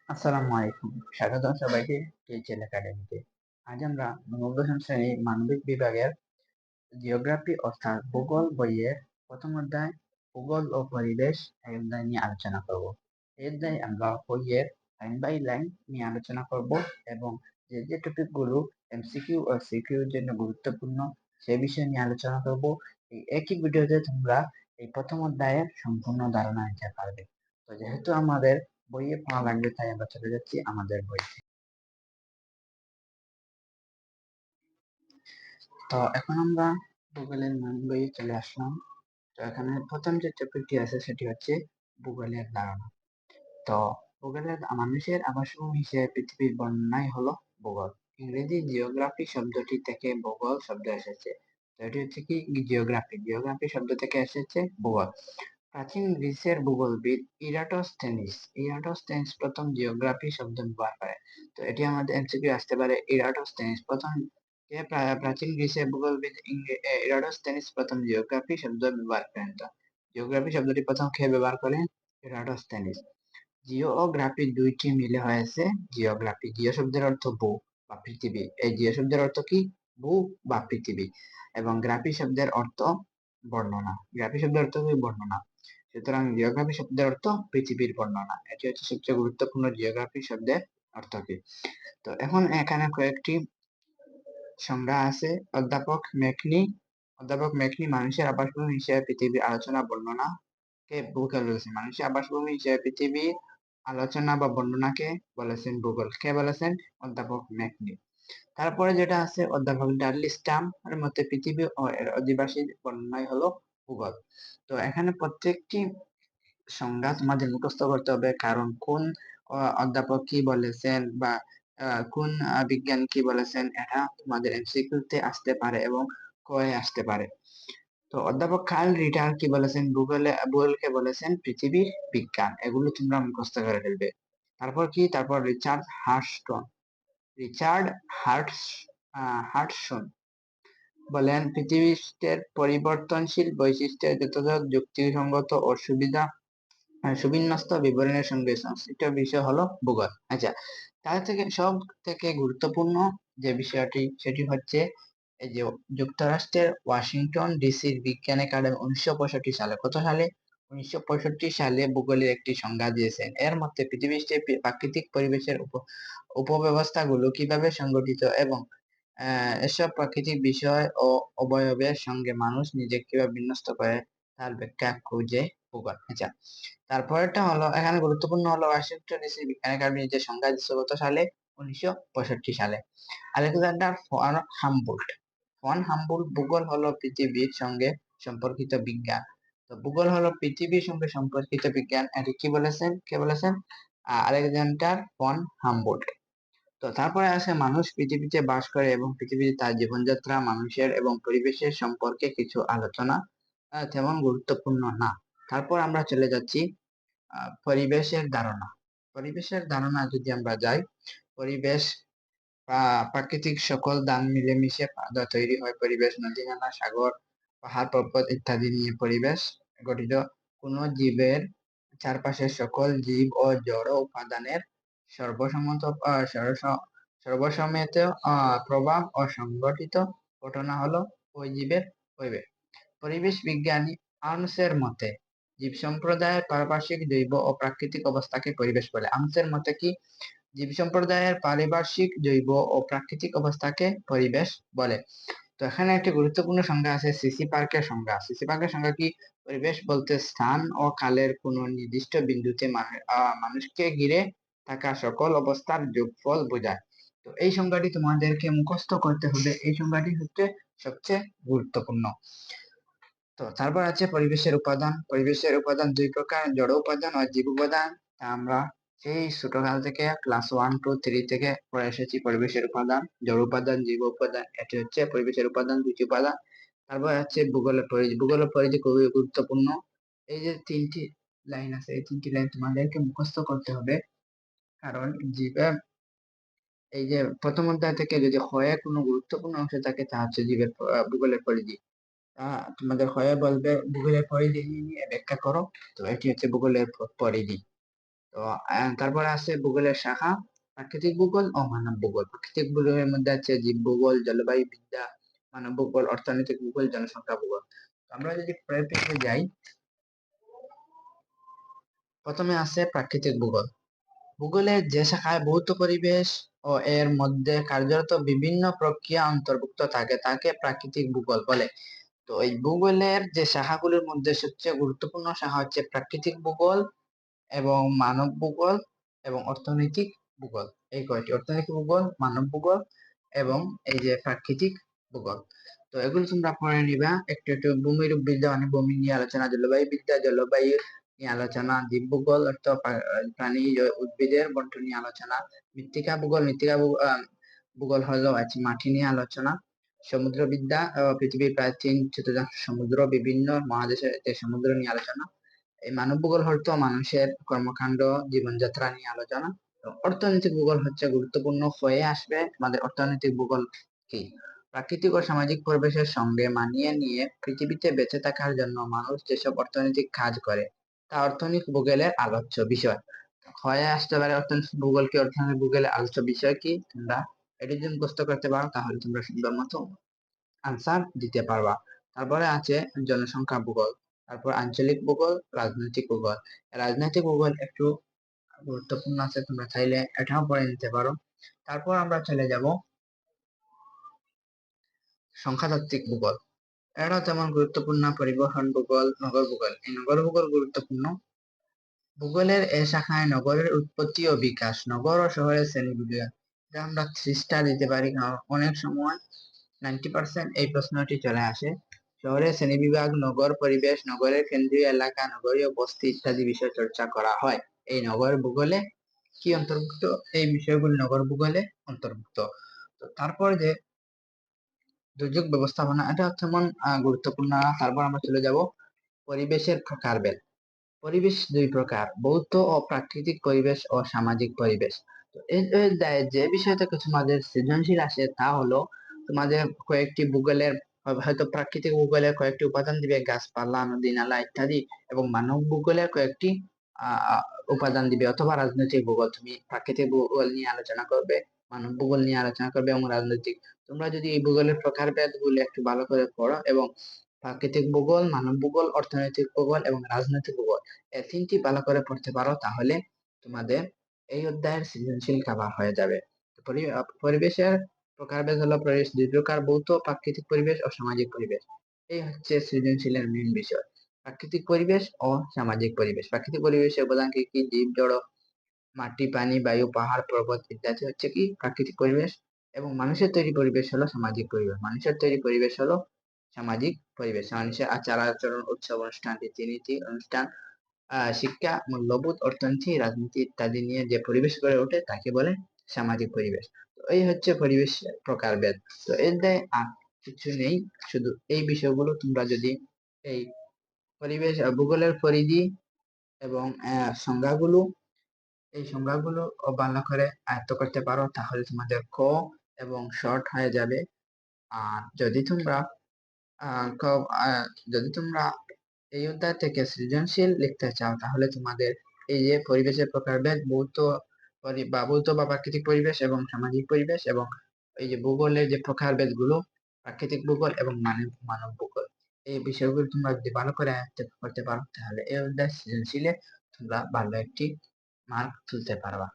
আসসালামু আলাইকুম। স্বাগতম সবাইকে টিএচএল একাডেমিতে। আজ আমরা নবম শ্রেণীর মানবিক বিভাগের জিওগ্রাফি অর্থাৎ ভূগোল বইয়ের প্রথম অধ্যায় ভূগোল ও পরিবেশ এই অধ্যায় নিয়ে আলোচনা করব। এই অধ্যায়ে আমরা বইয়ের লাইন বাই লাইন নিয়ে আলোচনা করব এবং যে টপিকগুলো এমসিকিউ ও সিকিউ এর জন্য গুরুত্বপূর্ণ সে বিষয় নিয়ে আলোচনা করব। এই একই ভিডিওতে তোমরা এই প্রথম অধ্যায়ের সম্পূর্ণ ধারণা নিতে পারবে। তো যেহেতু আমাদের বইয়ে পড়া লাগবে তাই আমরা চলে যাচ্ছি আমাদের বই। তো এখন আমরা ভূগোলের মান বইয়ে চলে আসলাম। তো এখানে প্রথম যে টপিকটি আছে সেটি হচ্ছে ভূগোলের ধারণা। তো ভূগোলের মানুষের আবাসভূমি হিসেবে পৃথিবীর বর্ণনাই হলো ভূগোল। ইংরেজি জিওগ্রাফি শব্দটি থেকে ভূগোল শব্দ এসেছে। তো এটি হচ্ছে কি জিওগ্রাফি, জিওগ্রাফি শব্দ থেকে এসেছে ভূগোল। প্রাচীন গ্রিসের ভূগোলবিদ ইরাটোস্থেনিস প্রথম জিওগ্রাফি শব্দ ব্যবহার করে। তো এটি আমাদের এমসিকিউ আসতে পারে। ইরাটোস্থেনিস প্রথম প্রাচীন গ্রিসের ভূগোলবিদ ইরাটোস্থেনিস প্রথম জিওগ্রাফি শব্দ ব্যবহার করেন। তো জিওগ্রাফি শব্দটি প্রথম কে ব্যবহার করেন? ইরাটোস্থেনিস। জিও ও গ্রাফি দুইটি মিলে হয়েছে জিওগ্রাফি। জিও শব্দের অর্থ ভূ বা পৃথিবী। এই জিও শব্দের অর্থ কি? ভূ বা পৃথিবী। এবং গ্রাফি শব্দের অর্থ বর্ণনা। গ্রাফি শব্দের অর্থ কি? বর্ণনা। সুতরাং জিওগ্রাফি শব্দের অর্থ পৃথিবীর বর্ণনা। এটি হচ্ছে সবচেয়ে গুরুত্বপূর্ণ জিওগ্রাফি শব্দের অর্থ কি। তো এখন এখানে কয়েকটি সংজ্ঞা আছে। অধ্যাপক মেকনি মানুষের আবাসভূমি হিসেবে পৃথিবীর আলোচনা বর্ণনা কে ভূগোল বলেছেন। মানুষের আবাসভূমি হিসেবে পৃথিবীর আলোচনা বা বর্ণনাকে বলেছেন ভূগোল। কে বলেছেন? অধ্যাপক মেকনি। তারপরে যেটা আছে অধ্যাপক ডাডলি স্টাম এর মতে পৃথিবী ও এর অধিবাসীর বর্ণনাই হলো ভূগোল। তো এখানে প্রত্যেকটি সংজ্ঞা তোমাদের মুখস্থ করতে হবে, কারণ কোন অধ্যাপক কি বলেছেন বা কোন বিজ্ঞানী কি বলেছেন এটা তোমাদের এমসিকিউ তে আসতে পারে এবং কয়ে আসতে পারে। তো অধ্যাপক কার্ল রিটার কি বলেছেন? ভূগোলকে বলেছেন পৃথিবীর বিজ্ঞান। এগুলো তোমরা মুখস্থ করে ফেলবে। তারপর রিচার্ড হার্টসন বলেন পৃথিবীর পরিবর্তনশীল বৈশিষ্ট্যের যথাযথ যুক্তিসঙ্গত ও সুবিন্যস্ত বিবরণের সঙ্গে সংশ্লিষ্ট বিষয় হলো ভূগোল। আচ্ছা, তার থেকে সব থেকে গুরুত্বপূর্ণ যে বিষয়টি সেটি হচ্ছে এই যে যুক্তরাষ্ট্রের ওয়াশিংটন ডিসির বিজ্ঞান একাডেমি 1965 সালে, কত সালে? 1965 সালে ভূগোলের একটি সংজ্ঞা দিয়েছেন। এর মধ্যে পৃথিবীর প্রাকৃতিক পরিবেশের উপব্যবস্থাগুলো কিভাবে সংগঠিত এবং এসব প্রাকৃতিক বিষয় ও অবয়বের সঙ্গে মানুষ নিজেকে কিভাবে বিন্যস্ত করে তার ব্যাখ্যা খুঁজে ভূগোল। আচ্ছা, তারপরেরটা হলো এখানে গুরুত্বপূর্ণ হলো ওয়াশিংটন ডিসি বিজ্ঞান একাডেমি যে সংজ্ঞা দিচ্ছে কত সালে? 1965 সালে। আলেকজান্ডার ফন হাম্বুল্ট ভূগোল হলো পৃথিবীর সঙ্গে সম্পর্কিত বিজ্ঞান। তো ভূগোল হলো পৃথিবীর সঙ্গে সম্পর্কিত বিজ্ঞান। এটি কি বলেছেন? কে বলেছেন? Alexander von Humboldt. তো তারপরে আসে মানুষ পৃথিবীতে বাস করে এবং পৃথিবীতে তার জীবনযাত্রা, মানুষের এবং পরিবেশের সম্পর্কে কিছু আলোচনা তেমন গুরুত্বপূর্ণ না। তারপর আমরা চলে যাচ্ছি পরিবেশের ধারণা। পরিবেশের ধারণা যদি আমরা যাই, পরিবেশ প্রাকৃতিক সকল দান মিলেমিশে তৈরি হয় পরিবেশ। নদী, নালা, সাগর, পাহাড়, পর্বত ইত্যাদি নিয়ে পরিবেশ গঠিত। কোন জীবের চারপাশের সকল জীব ও জড় উপাদানের সর্বসম্মত সর্বসম্মত প্রভাব ও সংগঠিত ঘটনা হলো ওই জীবের পরিবেশ। পরিবেশ বিজ্ঞানী আর্মসের মতে জীব সম্প্রদায়ের পারিপার্শ্বিক, জৈব ও প্রাকৃতিক অবস্থাকে পরিবেশ বলে। আর্মসের মতে কি? জীব সম্প্রদায়ের পারিপার্শ্বিক, জৈব ও প্রাকৃতিক অবস্থাকে পরিবেশ বলে। তো এখানে একটি গুরুত্বপূর্ণ সংজ্ঞা আছে সিসি পার্কের সংজ্ঞা। সিসি পার্কের সংজ্ঞা কি? পরিবেশ বলতে স্থান ও কালের কোনো নির্দিষ্ট বিন্দুতে মানুষকে ঘিরে থাকা সকল অবস্থার যোগফল বোঝায়। তো এই সংজ্ঞাটি তোমাদেরকে মুখস্থ করতে হবে। এই সংজ্ঞাটি হচ্ছে সবচেয়ে গুরুত্বপূর্ণ। তো তারপর আছে পরিবেশের উপাদান। পরিবেশের উপাদান দুই প্রকার, জড় উপাদান ও জীব উপাদান। তা আমরা সেই ছোটকাল থেকে ক্লাস 1, 2, 3 থেকে পড়ে এসেছি পরিবেশের উপাদান, জড় উপাদান, জীব উপাদান। এটি হচ্ছে পরিবেশের উপাদান, দুইটি উপাদান। তারপর আছে ভূগোলের পরিধি। ভূগোলের পরিধি খুবই গুরুত্বপূর্ণ। এই যে তিনটি লাইন আছে, এই তিনটি লাইন তোমাদেরকে মুখস্থ করতে হবে, কারণ জীবের এই যে প্রথম অধ্যায় থেকে যদি হয়ে কোনো গুরুত্বপূর্ণ অংশ থাকে তা হচ্ছে জীবের ভূগোলের পরিধি। তোমাদের হয়ে বলবে ভূগোলের পরিধি নিয়ে ব্যাখ্যা করো। তো এটি হচ্ছে ভূগোলের পরিধি। তো তারপরে আছে ভূগোলের শাখা প্রাকৃতিক ভূগোল ও মানব ভূগোল। প্রাকৃতিক ভূগোলের মধ্যে আছে জীব ভূগোল, জলবায়ু বিদ্যা, মানব ভূগোল, অর্থনৈতিক ভূগোল, জনসংখ্যা ভূগোল। আমরা যদি পরে যাই, প্রথমে আছে প্রাকৃতিক ভূগোল। ভূগোলের যে শাখায় ভৌত পরিবেশ ও এর মধ্যে কার্যরত বিভিন্ন প্রক্রিয়া অন্তর্ভুক্ত থাকে তাকে প্রাকৃতিক ভূগোল বলে। তো এই ভূগোলের যে শাখাগুলোর মধ্যে সবচেয়ে গুরুত্বপূর্ণ শাখা হচ্ছে প্রাকৃতিক ভূগোল এবং মানব ভূগোল এবং অর্থনৈতিক ভূগোল। এই কয়টি, অর্থনৈতিক ভূগোল, মানব ভূগোল এবং এই যে প্রাকৃতিক ভূগোল। তো এগুলো তোমরা পড়ে নিবা একটু একটু। ভূমিরূপ বিদ্যা মানে ভূমি নিয়ে আলোচনা, জলবায়ু বিদ্যা জলবায়ু নিয়ে আলোচনা, জীব ভূগোল অর্থ প্রাণী উদ্ভিদের বন্টন নিয়ে আলোচনা, মৃত্তিকা ভূগোল ভূগোল হলো আছে মাটি নিয়ে আলোচনা, সমুদ্র বিদ্যা পৃথিবীর প্রায় 3/4 সমুদ্র, বিভিন্ন মহাদেশের সমুদ্র নিয়ে আলোচনা। এই মানব ভূগোল হতো মানুষের কর্মকাণ্ড জীবনযাত্রা নিয়ে আলোচনা। অর্থনৈতিক ভূগোল হচ্ছে গুরুত্বপূর্ণ হয়ে আসবে আমাদের অর্থনৈতিক ভূগোল কি, প্রাকৃতিক ও সামাজিক পরিবেশের সঙ্গে মানিয়ে নিয়ে পৃথিবীতে বেঁচে থাকার জন্য মানুষ যেসব অর্থনৈতিক কাজ করে তা অর্থনৈতিক ভূগোলের আলোচ্য বিষয় হয়ে আসতে পারে। অর্থনৈতিক ভূগোল কি, অর্থনৈতিক ভূগোলের আলোচ্য বিষয় কি, তোমরা এটি যদি মুখস্থ করতে পারো তাহলে তোমরা সুন্দর মতো আনসার দিতে পারবা। তারপরে আছে জনসংখ্যা ভূগোল, তারপর আঞ্চলিক ভূগোল, রাজনৈতিক ভূগোল। রাজনৈতিক ভূগোল একটু গুরুত্বপূর্ণ আছে, তোমরা চাইলে এটাও পড়ে নিতে পারো। তারপর আমরা চলে যাব সংখ্যাতাত্ত্বিক ভূগোল। এটাও তেমন গুরুত্বপূর্ণ। পরিবহন ভূগোল, নগর ভূগোল। এই নগর ভূগোল গুরুত্বপূর্ণ। ভূগোলের এই শাখায় নগরের উৎপত্তি ও বিকাশ, নগর ও শহরের শ্রেণীবিভাগ, এটা আমরা 3 স্টার দিতে পারি, কারণ অনেক সময় 90% এই প্রশ্নটি চলে আসে। শহরের শ্রেণীবিভাগ, নগর পরিবেশ, নগরের কেন্দ্রীয় এলাকা, নগরীয় বস্তি ইত্যাদি বিষয় চর্চা করা হয়। এই নগর ভূগোলে কি অন্তর্ভুক্ত? এই বিষয়গুলি নগর ভূগোলে অন্তর্ভুক্ত। তো তারপর যে দুর্যোগ ব্যবস্থাপনা, এটা তেমন গুরুত্বপূর্ণ। তারপর আমরা চলে যাব পরিবেশের প্রকারভেদ। পরিবেশ 2 প্রকার, ভৌত ও প্রাকৃতিক পরিবেশ ও সামাজিক পরিবেশ। তো যে বিষয় থেকে তোমাদের সৃজনশীল আসে তা হলো তোমাদের কয়েকটি ভূগোলের, হয়তো প্রাকৃতিক ভূগোলের কয়েকটি উপাদান দিবে, গাছপালা, নদী নালা ইত্যাদি, এবং মানব ভূগোলের কয়েকটি উপাদান দিবে, অথবা রাজনৈতিক ভূগোল, তুমি প্রাকৃতিক ভূগোল নিয়ে আলোচনা করবে, মানব ভূগোল নিয়ে আলোচনা করবে এবং রাজনৈতিক। তোমরা যদি এই ভূগোলের প্রকারভেদ গুলো একটু ভালো করে পড়ো এবং প্রাকৃতিক ভূগোল, মানব ভূগোল, অর্থনৈতিক ভূগোল এবং রাজনৈতিক ভূগোল এই 3টি ভালো করে পড়তে পারো তাহলে তোমাদের এই অধ্যায়ের সৃজনশীল কভার হয়ে যাবে। পরিবেশের প্রকারভেদ হলো পরিবেশ 2 প্রকার, ভৌত প্রাকৃতিক পরিবেশ ও সামাজিক পরিবেশ। এই হচ্ছে সৃজনশীলের মেইন বিষয়, প্রাকৃতিক পরিবেশ ও সামাজিক পরিবেশ। প্রাকৃতিক পরিবেশের উপাদান কি কি? জীব জড়, মাটি, পানি, বায়ু, পাহাড়, পর্বত ইত্যাদি হচ্ছে কি প্রাকৃতিক পরিবেশ। এবং মানুষের তৈরি পরিবেশ হলো সামাজিক পরিবেশ। মানুষের তৈরি পরিবেশ হলো সামাজিক পরিবেশ। মানুষের আচার আচরণ, উৎসব অনুষ্ঠান, রীতিনীতি, অনুষ্ঠান, শিক্ষা, মূল্যবোধ, অর্থনীতি, রাজনীতি ইত্যাদি নিয়ে যে পরিবেশ গড়ে ওঠে তাকে বলে সামাজিক পরিবেশ। তো এই হচ্ছে পরিবেশ প্রকারভেদ। তো এর দায় আর কিছু নেই, শুধু এই বিষয়গুলো তোমরা যদি এই পরিবেশ ভূগোলের পরিধি এবং সংজ্ঞাগুলো, এই সংজ্ঞাগুলো ভালো করে আয়ত্ত করতে পারো তাহলে তোমাদের এবং শর্ট হয়ে যাবে। আর আহ, ক যদি তোমরা এই অধ্যায় থেকে সৃজনশীল লিখতে চাও তাহলে তোমাদের এই যে পরিবেশের প্রকারভেদ, ভৌত বা প্রাকৃতিক পরিবেশ এবং সামাজিক পরিবেশ, এবং এই যে ভূগোলের যে প্রকারভেদ গুলো, প্রাকৃতিক ভূগোল এবং মানব ভূগোল, এই বিষয়গুলো তোমরা যদি ভালো করে আয়ত্ত করতে পারো তাহলে এই অধ্যায় সৃজনশীলে তোমরা ভালো একটি মার্ক তুলতে পারবা।